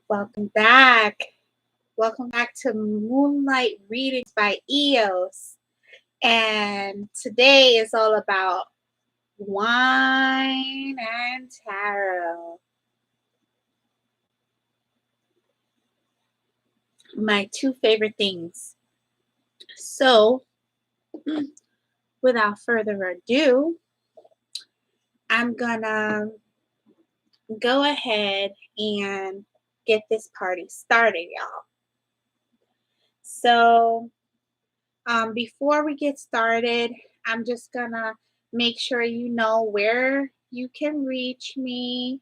Welcome back. Welcome back to Moonlight Readings by EOS. And today is all about wine and tarot. My two favorite things. So, without further ado, I'm gonna go ahead and get this party started, y'all. So, before we get started, I'm just gonna make sure you know where you can reach me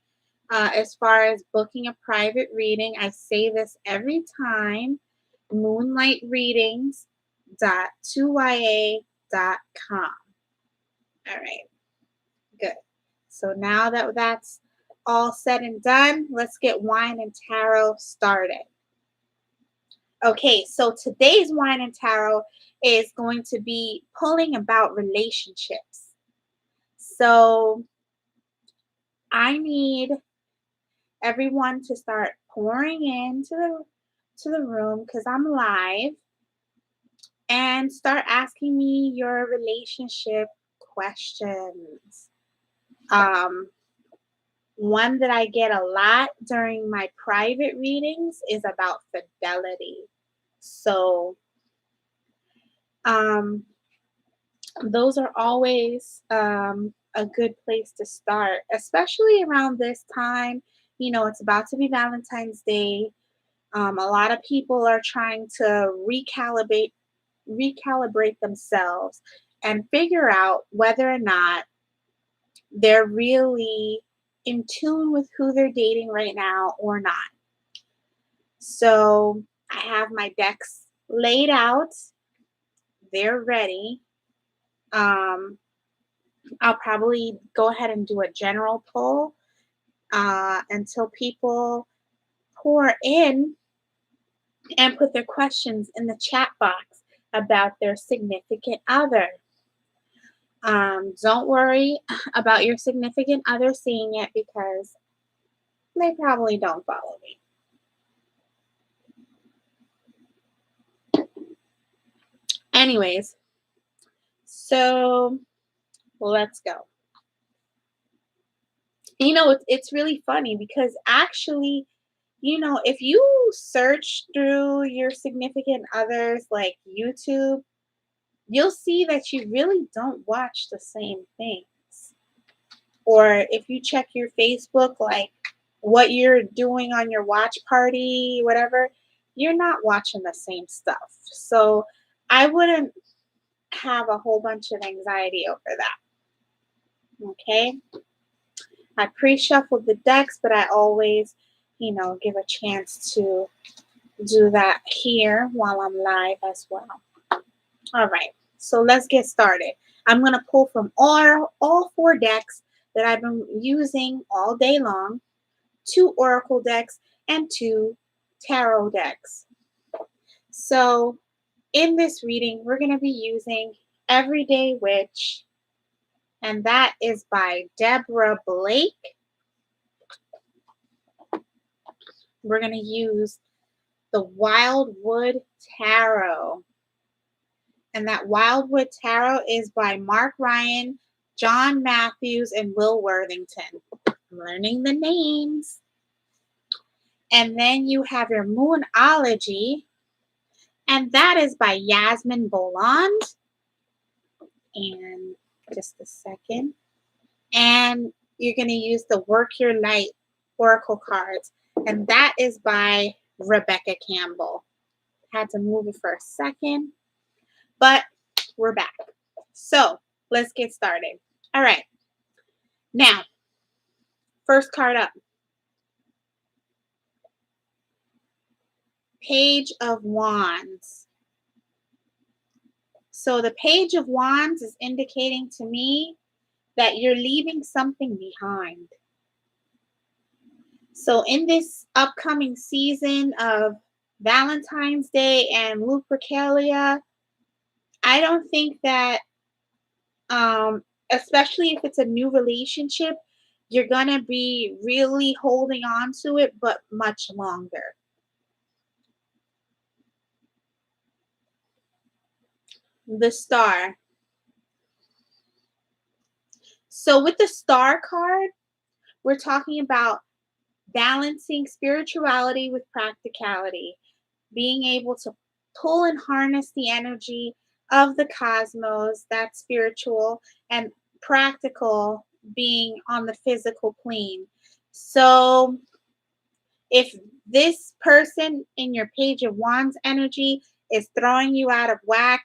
as far as booking a private reading. I say this every time. Moonlightreadings.2ya.com. All right, good. So now that that's all said and done, let's get wine and tarot started. Okay, so today's wine and tarot is going to be pulling about relationships. So I need everyone to start pouring into the room because I'm live and start asking me your relationship questions. Um, One that I get a lot during my private readings is about fidelity. So um, those are always a good place to start, especially around this time. You know, it's about to be Valentine's Day. A lot of people are trying to recalibrate themselves and figure out whether or not they're really in tune with who they're dating right now or not. So I have my decks laid out. They're ready. Um, I'll probably go ahead and do a general poll until people pour in and put their questions in the chat box about their significant other. Don't worry about your significant other seeing it because they probably don't follow me. Anyways, so let's go. You know, it's really funny because actually, you know, if you search through your significant others like YouTube, you'll see that you really don't watch the same things. Or if you check your Facebook, like what you're doing on your watch party, whatever, you're not watching the same stuff. So I wouldn't have a whole bunch of anxiety over that. Okay. I pre-shuffled the decks, but I always, you know, give a chance to do that here while I'm live as well. All right, so let's get started. I'm going to pull from all four decks that I've been using all day long, two oracle decks and two tarot decks. So in this reading, we're going to be using Everyday Witch, and that is by Deborah Blake. We're going to use the Wildwood Tarot. And that Wildwood Tarot is by Mark Ryan, John Matthews, and Will Worthington. I'm learning the names. And then you have your Moonology, and that is by Yasmin Boland. And just a second. And you're going to use the Work Your Light Oracle cards, and that is by Rebecca Campbell. Had to move it for a second, but we're back. So let's get started. All right. Now, first card up. Page of Wands. So the Page of Wands is indicating to me that you're leaving something behind. So in this upcoming season of Valentine's Day and Lupercalia, I don't think that, especially if it's a new relationship, You're going to be really holding on to it, but much longer. The star. So with the star card, we're talking about balancing spirituality with practicality, being able to pull and harness the energy of the cosmos, that's spiritual, and practical being on the physical plane. So if this person in your Page of Wands energy is throwing you out of whack,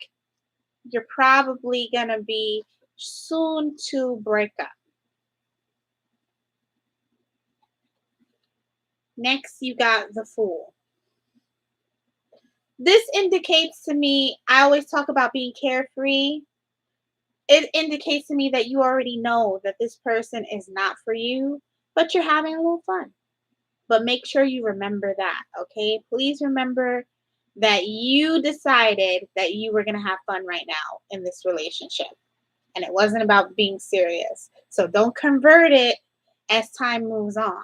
you're probably going to be soon to break up. Next, you got the Fool. This indicates to me, I always talk about being carefree. It indicates to me that you already know that this person is not for you, but you're having a little fun. But make sure you remember that, okay? Please remember that you decided that you were going to have fun right now in this relationship. And it wasn't about being serious. So don't convert it as time moves on.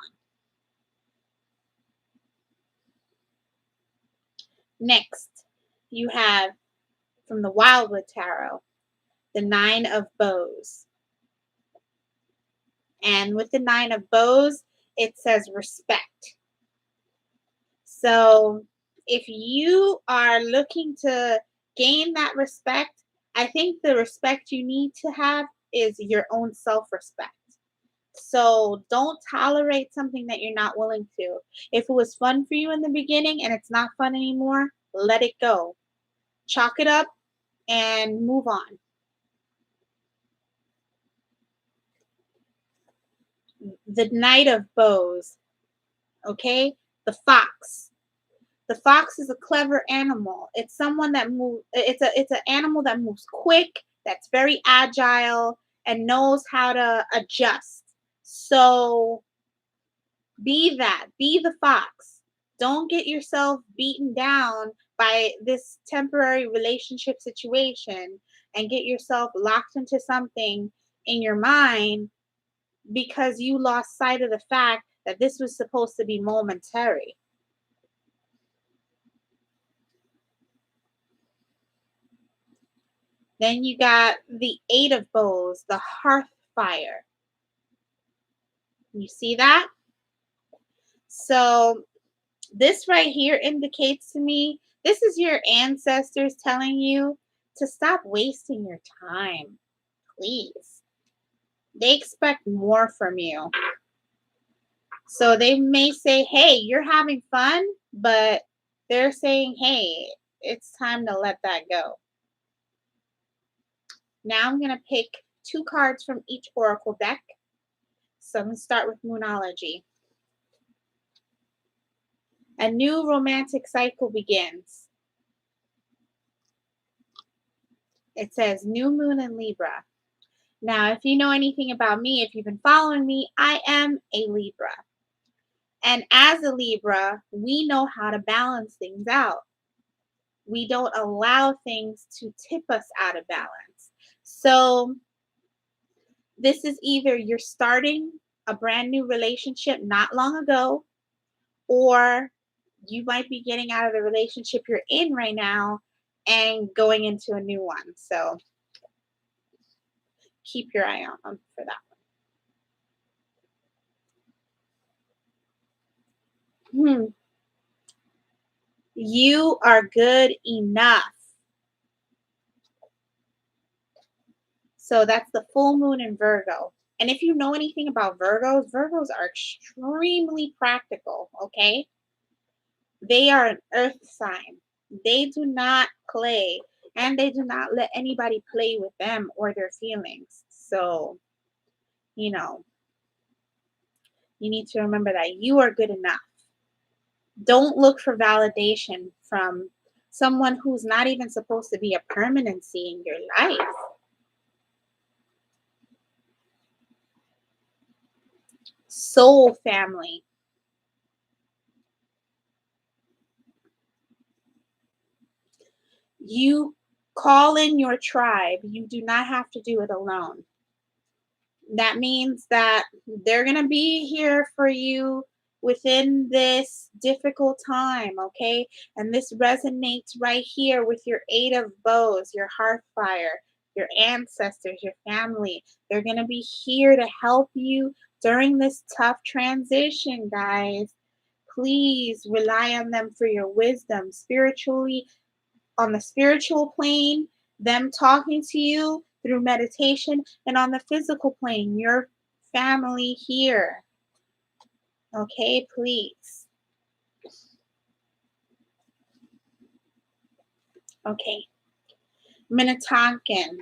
Next, you have from the Wildwood Tarot, the Nine of Bows. And with the Nine of Bows, it says respect. So if you are looking to gain that respect, I think the respect you need to have is your own self respect. So don't tolerate something that you're not willing to. If it was fun for you in the beginning and it's not fun anymore, let it go. Chalk it up and move on. The Knight of Bows, okay? The fox. The fox is a clever animal. It's someone that moves. It's an animal that moves quick, that's very agile, and knows how to adjust. So be that. Be the fox. Don't get yourself beaten down by this temporary relationship situation and get yourself locked into something in your mind because you lost sight of the fact that this was supposed to be momentary. Then you got the Eight of Bows, the hearth fire. You see that? So this right here indicates to me this is your ancestors telling you to stop wasting your time, please. They expect more from you. So they may say, hey, you're having fun, but they're saying, hey, it's time to let that go. Now I'm going to pick two cards from each oracle deck. So I'm going to start with Moonology. A new romantic cycle begins. It says new moon in Libra. Now, if you know anything about me, if you've been following me, I am a Libra. And as a Libra, we know how to balance things out. We don't allow things to tip us out of balance. So, this is either you're starting a brand new relationship not long ago, or you might be getting out of the relationship you're in right now and going into a new one. So, keep your eye on for that one. You are good enough. So that's the full moon in Virgo. And if you know anything about Virgos, Virgos are extremely practical, okay? They are an earth sign. They do not play and they do not let anybody play with them or their feelings. So, you know, you need to remember that you are good enough. Don't look for validation from someone who's not even supposed to be a permanency in your life. Soul family. You call in your tribe. You do not have to do it alone. That means that they're going to be here for you within this difficult time, okay? And this resonates right here with your Eight of Bows, your hearth fire, your ancestors, your family. They're going to be here to help you during this tough transition, guys. Please rely on them for your wisdom spiritually, on the spiritual plane, them talking to you through meditation, and on the physical plane, your family here. Okay, please. Okay, Minnetonkan.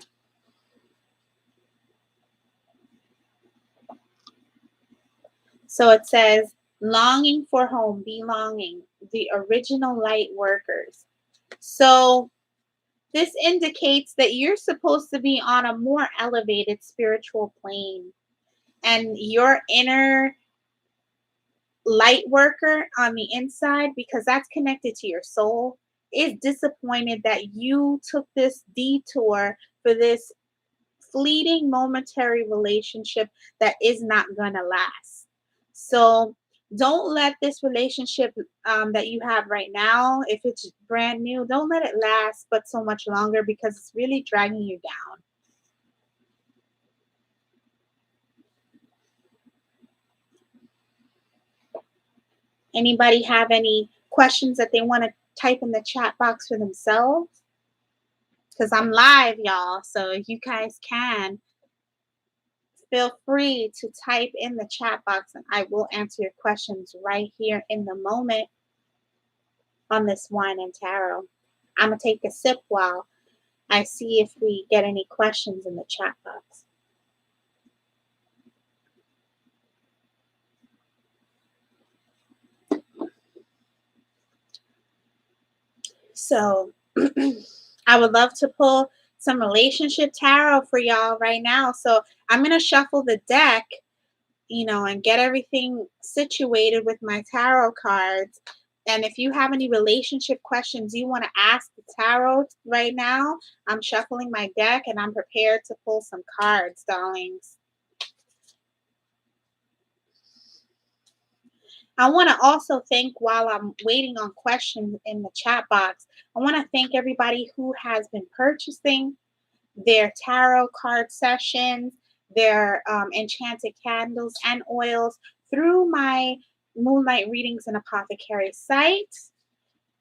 So it says, longing for home, belonging, the original light workers. So this indicates that you're supposed to be on a more elevated spiritual plane, and your inner light worker on the inside, because that's connected to your soul, is disappointed that you took this detour for this fleeting momentary relationship that is not gonna last. So don't let this relationship that you have right now, if it's brand new, don't let it last but so much longer, because it's really dragging you down. Anybody have any questions that they want to type in the chat box for themselves? Because I'm live, y'all. So you guys can feel free to type in the chat box, and I will answer your questions right here in the moment on this wine and tarot. I'm going to take a sip while I see if we get any questions in the chat box. So I would love to pull some relationship tarot for y'all right now. So I'm going to shuffle the deck, and get everything situated with my tarot cards. And if you have any relationship questions you want to ask the tarot right now, I'm shuffling my deck and I'm prepared to pull some cards, darlings. I want to also thank, while I'm waiting on questions in the chat box, I want to thank everybody who has been purchasing their tarot card sessions, their enchanted candles and oils through my Moonlight Readings and Apothecary site.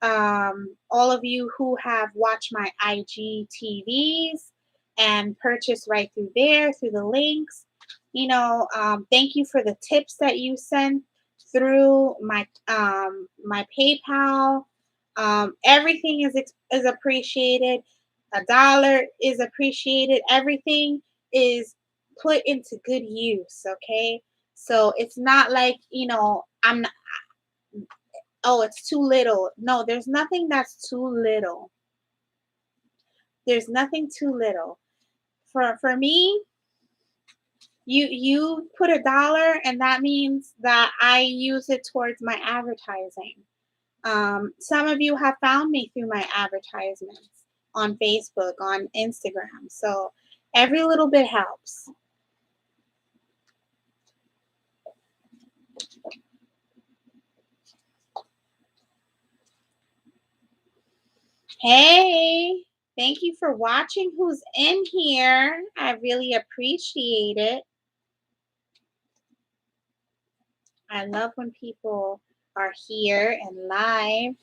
All of you who have watched my IGTVs and purchased right through there, through the links. Thank you for the tips that you sent through my PayPal. Everything is appreciated. $1 is appreciated. Everything is put into good use. Okay, so it's not like I'm not, oh, it's too little. No, there's nothing that's too little. There's nothing too little. For me, you put $1, and that means that I use it towards my advertising. Some of you have found me through my advertisements on Facebook, on Instagram. So every little bit helps. Hey, thank you for watching. Who's in here? I really appreciate it. I love when people are here and live.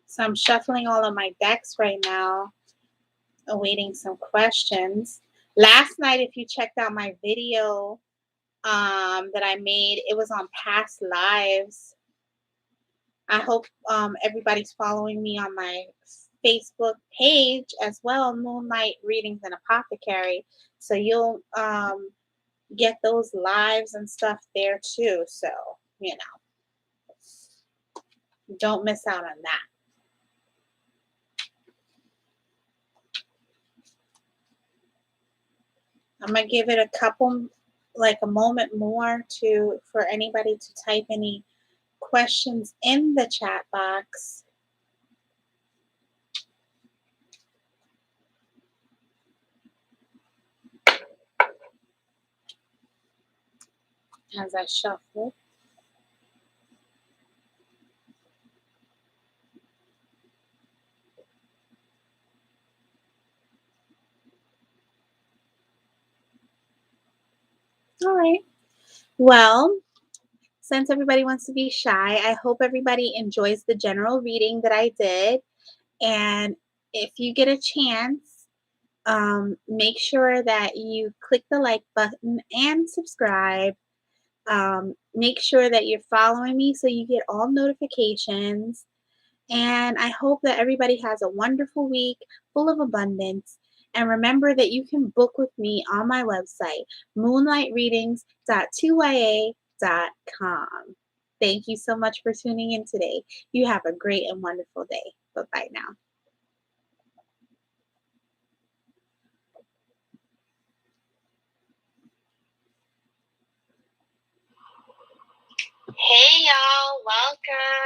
So I'm shuffling all of my decks right now, awaiting some questions. Last night, if you checked out my video that I made, it was on past lives. I hope everybody's following me on my Facebook page as well, Moonlight Readings and Apothecary. So you'll get those lives and stuff there too. So, don't miss out on that. I'm gonna give it a couple, like a moment more for anybody to type any questions in the chat box. as I shuffle. All right. Well, since everybody wants to be shy, I hope everybody enjoys the general reading that I did. And if you get a chance, make sure that you click the like button and subscribe. Make sure that you're following me so you get all notifications. And I hope that everybody has a wonderful week full of abundance. And remember that you can book with me on my website, moonlightreadings.2ya.com. Thank you so much for tuning in today. You have a great and wonderful day. Bye bye now. Hey y'all, welcome.